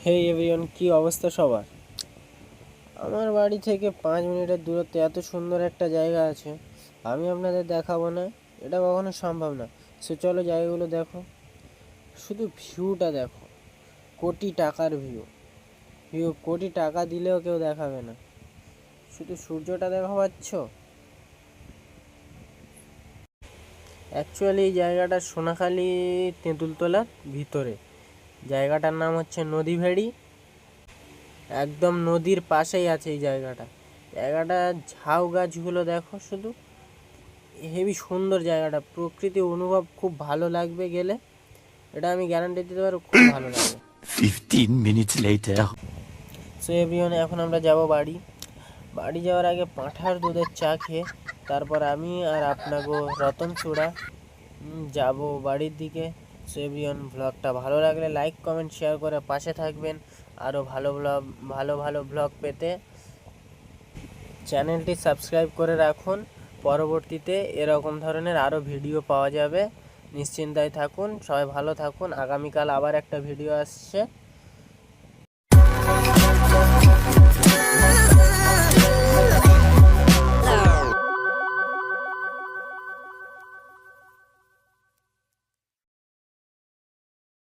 হে everyone, কি অবস্থা সবার? আমার বাড়ি থেকে 5 মিনিটের দূরত্বে এত সুন্দর একটা জায়গা আছে, আমি আপনাদের দেখাবো না? এটা কখনো সম্ভব না। সো চলো জায়গাগুলো দেখো, শুধু ভিউটা দেখো। কোটি টাকার ভিউ। কোটি টাকা দিলেও কেউ দেখাবে না। শুধু সূর্যটা দেখা পাচ্ছ। অ্যাকচুয়ালি এই জায়গাটা সোনাখালি তেঁতুলতলার ভিতরে। জায়গাটার নাম হচ্ছে নদীভেড়ি। একদম নদীর পাশেই আছে এই জায়গাটা। ঝাউ গাছগুলো দেখো শুধু, হেবি সুন্দর জায়গাটা। প্রকৃতি অনুভব খুব ভালো লাগবে গেলে, এটা আমি গ্যারান্টি দিতে পারবো, খুব ভালো লাগবে। 15 minutes later. সো এভরিওয়ান, এখন আমরা যাব বাড়ি। বাড়ি যাওয়ার আগে পাঁঠার দুধের চা খেয়ে তারপর আমি আর আপনাকে রতন চূড়া যাব বাড়ির দিকে। সো এভরিওয়ান, ব্লগটা ভালো লাগলে লাইক কমেন্ট শেয়ার করে পাশে থাকবেন। আরও ভালো ভালো ব্লগ পেতে চ্যানেলটি সাবস্ক্রাইব করে রাখুন। পরবর্তীতে এরকম ধরনের আরও ভিডিও পাওয়া যাবে। নিশ্চিন্তায় থাকুন, সবাই ভালো থাকুন। আগামীকাল আবার একটা ভিডিও আসছে।